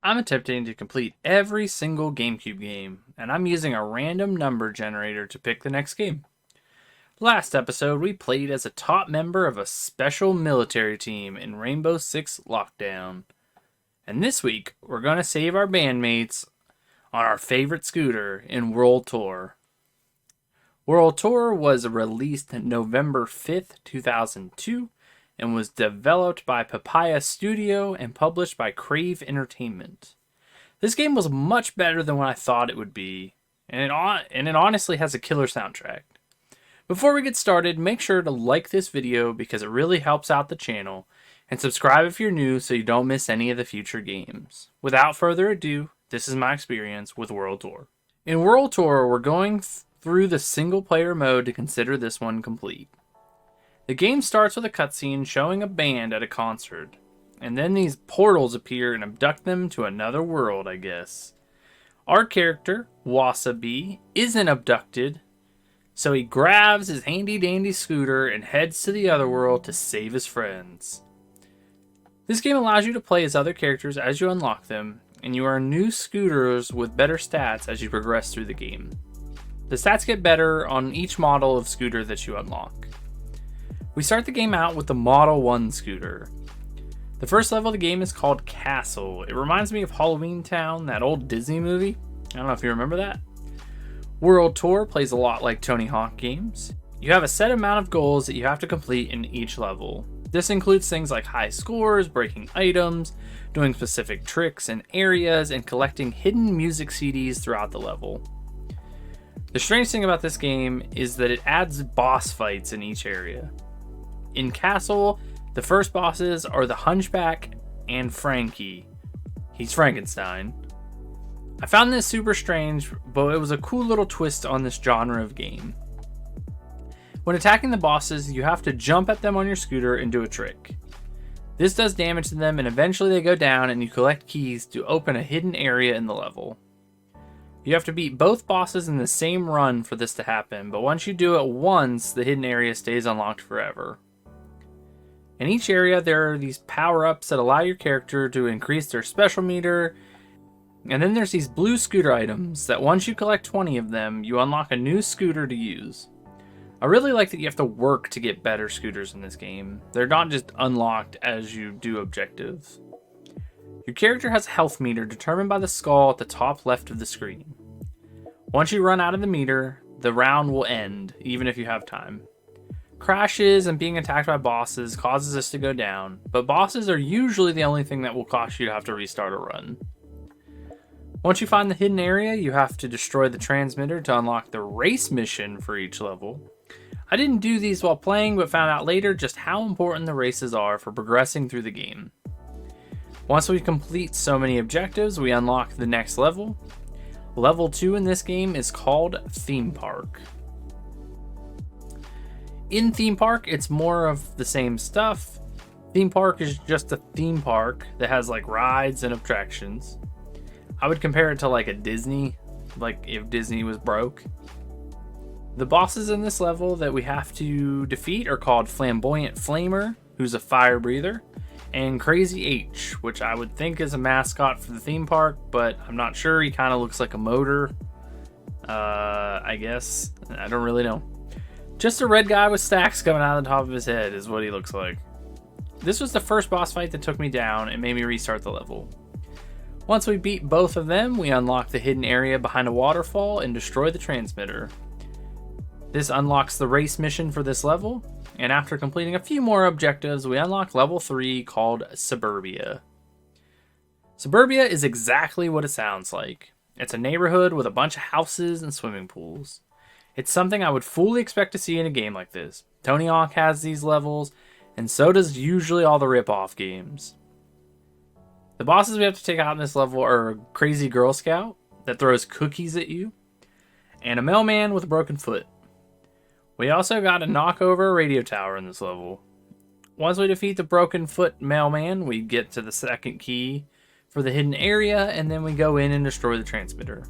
I'm attempting to complete every single Gamecube game, and I'm using a random number generator to pick the next game. Last episode, we played as a top member of a special military team in Rainbow Six Lockdown. And this week, we're going to save our bandmates on our favorite scooter in Whirl Tour. Whirl Tour was released November 5th, 2002, and was developed by Papaya Studio and published by Crave Entertainment. This game was much better than what I thought it would be, and it honestly has a killer soundtrack. Before we get started, make sure to like this video because it really helps out the channel, and subscribe if you're new so you don't miss any of the future games. Without further ado, this is my experience with Whirl Tour. In Whirl Tour, we're going through the single player mode to consider this one complete. The game starts with a cutscene showing a band at a concert, and then these portals appear and abduct them to another world, I guess. Our character, Wasabi, isn't abducted, so he grabs his handy dandy scooter and heads to the other world to save his friends. This game allows you to play as other characters as you unlock them, and you earn new scooters with better stats as you progress through the game. The stats get better on each model of scooter that you unlock. We start the game out with the Model 1 scooter. The first level of the game is called Castle. It reminds me of Halloween Town, that old Disney movie. I don't know if you remember that. Whirl Tour plays a lot like Tony Hawk games. You have a set amount of goals that you have to complete in each level. This includes things like high scores, breaking items, doing specific tricks in areas, and collecting hidden music CDs throughout the level. The strange thing about this game is that it adds boss fights in each area. In Castle, the first bosses are the Hunchback and Frankie. He's Frankenstein. I found this super strange, but it was a cool little twist on this genre of game. When attacking the bosses, you have to jump at them on your scooter and do a trick. This does damage to them, and eventually they go down and you collect keys to open a hidden area in the level. You have to beat both bosses in the same run for this to happen, but once you do it once, the hidden area stays unlocked forever. In each area, there are these power-ups that allow your character to increase their special meter. And then there's these blue scooter items that once you collect 20 of them, you unlock a new scooter to use. I really like that you have to work to get better scooters in this game. They're not just unlocked as you do objectives. Your character has a health meter determined by the skull at the top left of the screen. Once you run out of the meter, the round will end, even if you have time. Crashes and being attacked by bosses causes us to go down, but bosses are usually the only thing that will cause you to have to restart a run. Once you find the hidden area, you have to destroy the transmitter to unlock the race mission for each level. I didn't do these while playing, but found out later just how important the races are for progressing through the game. Once we complete so many objectives, we unlock the next level. Level 2 in this game is called Theme Park. In Theme Park, it's more of the same stuff. Theme Park is just a theme park that has like rides and attractions. I would compare it to like a Disney, like if Disney was broke. The bosses in this level that we have to defeat are called Flamboyant Flamer, who's a fire breather, and Crazy H, which I would think is a mascot for the theme park, but I'm not sure. He kind of looks like a motor, I guess. I don't really know. Just a red guy with stacks coming out of the top of his head is what he looks like. This was the first boss fight that took me down and made me restart the level. Once we beat both of them, we unlock the hidden area behind a waterfall and destroy the transmitter. This unlocks the race mission for this level, and after completing a few more objectives, we unlock level 3 called Suburbia. Suburbia is exactly what it sounds like. It's a neighborhood with a bunch of houses and swimming pools. It's something I would fully expect to see in a game like this. Tony Hawk has these levels, and so does usually all the rip-off games. The bosses we have to take out in this level are a crazy Girl Scout that throws cookies at you, and a mailman with a broken foot. We also got to knock over a radio tower in this level. Once we defeat the broken foot mailman, we get to the second key for the hidden area, and then we go in and destroy the transmitter.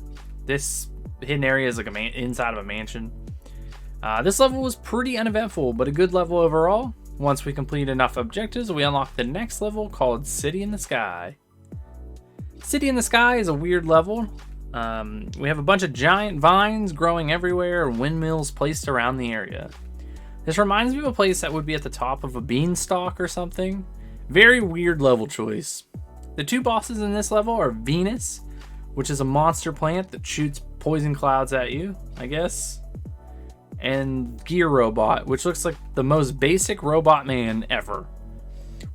This hidden area is like inside of a mansion. This level was pretty uneventful, but a good level overall. Once we complete enough objectives, we unlock the next level called City in the Sky. City in the Sky is a weird level. We have a bunch of giant vines growing everywhere and windmills placed around the area. This reminds me of a place that would be at the top of a beanstalk or something. Very weird level choice. The two bosses in this level are Venus, which is a monster plant that shoots poison clouds at you, I guess. And Gear Robot, which looks like the most basic robot man ever.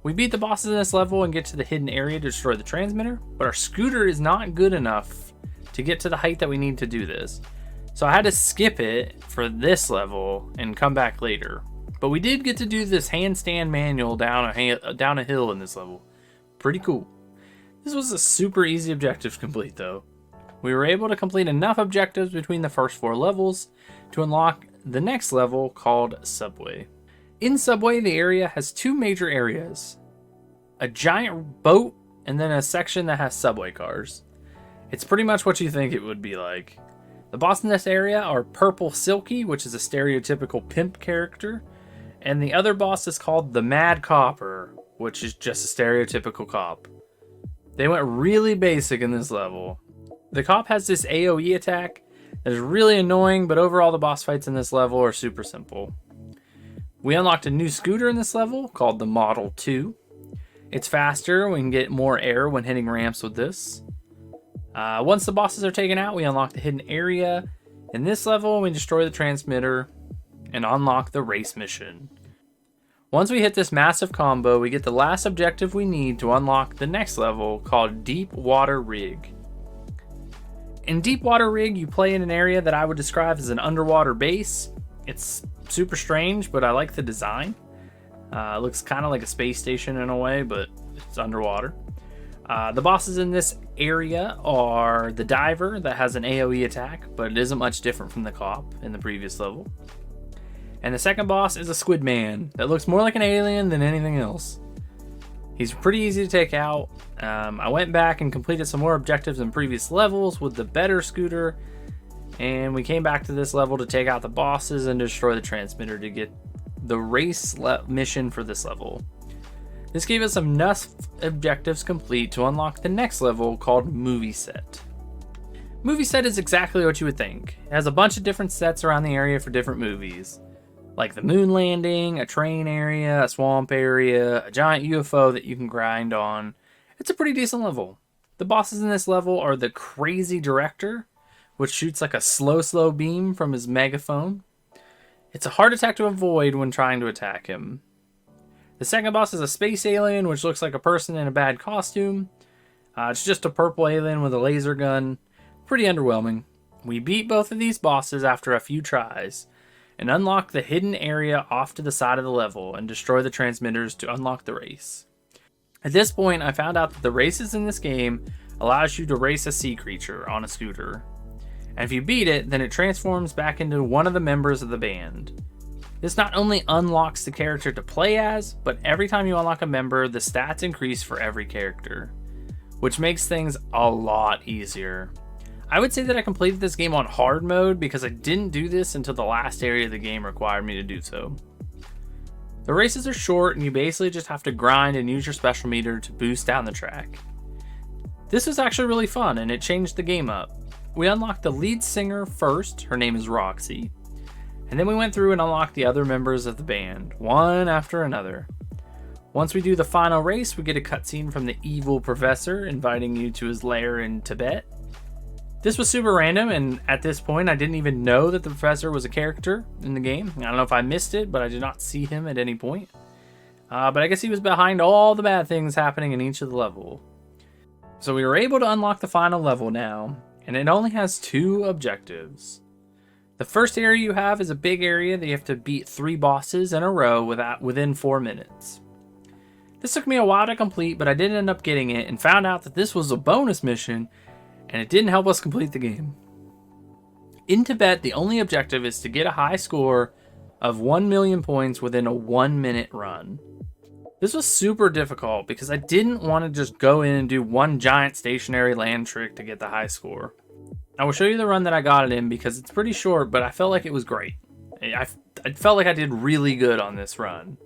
We beat the bosses in this level and get to the hidden area to destroy the transmitter, but our scooter is not good enough to get to the height that we need to do this. So I had to skip it for this level and come back later. But we did get to do this handstand manual down a hill in this level. Pretty cool. This was a super easy objective to complete though. We were able to complete enough objectives between the first 4 levels to unlock the next level called Subway. In Subway, the area has 2 major areas. A giant boat and then a section that has subway cars. It's pretty much what you think it would be like. The boss in this area are Purple Silky, which is a stereotypical pimp character. And the other boss is called the Mad Copper, which is just a stereotypical cop. They went really basic in this level. The cop has this AoE attack that is really annoying, but overall the boss fights in this level are super simple. We unlocked a new scooter in this level called the Model 2. It's faster, we can get more air when hitting ramps with this. Once the bosses are taken out, we unlock the hidden area. In this level, we destroy the transmitter and unlock the race mission. Once we hit this massive combo, we get the last objective we need to unlock the next level called Deep Water Rig. In Deep Water Rig, you play in an area that I would describe as an underwater base. It's super strange, but I like the design. It looks kind of like a space station in a way, but it's underwater. The bosses in this area are the diver that has an AoE attack, but it isn't much different from the cop in the previous level. And the second boss is a squid man that looks more like an alien than anything else. He's pretty easy to take out. I went back and completed some more objectives in previous levels with the better scooter, and we came back to this level to take out the bosses and destroy the transmitter to get the race mission for this level. This gave us enough objectives complete to unlock the next level called Movie Set. Movie Set is exactly what you would think. It has a bunch of different sets around the area for different movies. Like the moon landing, a train area, a swamp area, a giant UFO that you can grind on. It's a pretty decent level. The bosses in this level are the Crazy Director, which shoots like a slow beam from his megaphone. It's a hard attack to avoid when trying to attack him. The second boss is a space alien, which looks like a person in a bad costume. It's just a purple alien with a laser gun. Pretty underwhelming. We beat both of these bosses after a few tries, and unlock the hidden area off to the side of the level and destroy the transmitters to unlock the race. At this point, I found out that the races in this game allows you to race a sea creature on a scooter. And if you beat it, then it transforms back into one of the members of the band. This not only unlocks the character to play as, but every time you unlock a member, the stats increase for every character, which makes things a lot easier. I would say that I completed this game on hard mode because I didn't do this until the last area of the game required me to do so. The races are short and you basically just have to grind and use your special meter to boost down the track. This was actually really fun and it changed the game up. We unlocked the lead singer first, her name is Roxy, and then we went through and unlocked the other members of the band, one after another. Once we do the final race, we get a cutscene from the evil professor inviting you to his lair in Tibet. This was super random, and at this point I didn't even know that the professor was a character in the game. I don't know if I missed it, but I did not see him at any point. But I guess he was behind all the bad things happening in each of the level. So we were able to unlock the final level now, and it only has 2 objectives. The first area you have is a big area that you have to beat 3 bosses in a row within 4 minutes. This took me a while to complete, but I did end up getting it and found out that this was a bonus mission, and it didn't help us complete the game. In Tibet, the only objective is to get a high score of 1 million points within a 1-minute run. This was super difficult because I didn't want to just go in and do one giant stationary land trick to get the high score. I will show you the run that I got it in because it's pretty short, but I felt like it was great. I felt like I did really good on this run.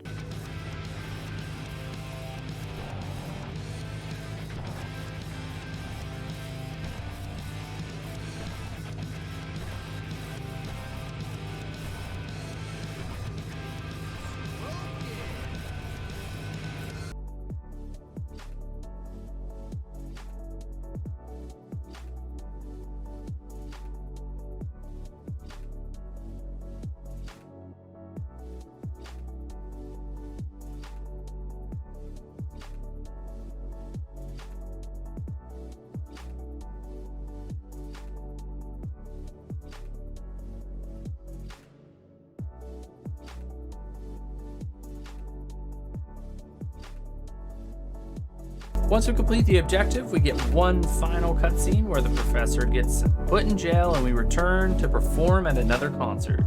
Once we complete the objective, we get one final cutscene where the professor gets put in jail and we return to perform at another concert.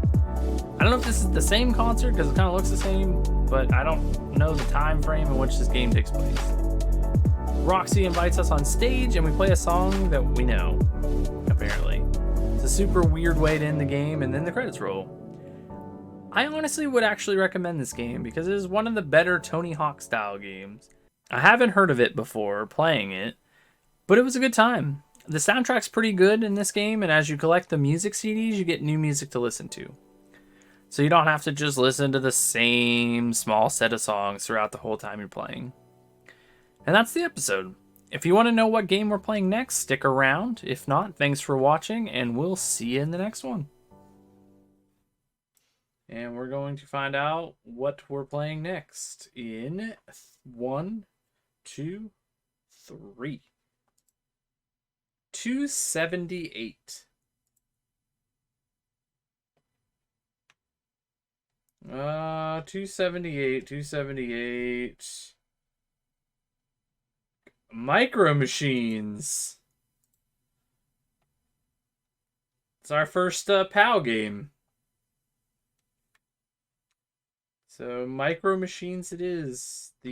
I don't know if this is the same concert because it kind of looks the same, but I don't know the time frame in which this game takes place. Roxy invites us on stage and we play a song that we know, apparently. It's a super weird way to end the game, and then the credits roll. I honestly would actually recommend this game because it is one of the better Tony Hawk style games. I haven't heard of it before playing it, but it was a good time. The soundtrack's pretty good in this game, and as you collect the music CDs, you get new music to listen to. So you don't have to just listen to the same small set of songs throughout the whole time you're playing. And that's the episode. If you want to know what game we're playing next, stick around. If not, thanks for watching, and we'll see you in the next one. And we're going to find out what we're playing next in 1, 2, 3. 278. 278. Micro Machines. It's our first PAL game. So Micro Machines it is. I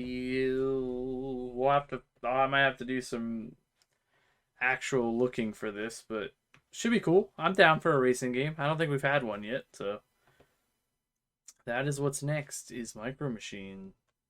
might have to do some actual looking for this, but should be cool. I'm down for a racing game. I don't think we've had one yet, so that is what's next is Micro Machine.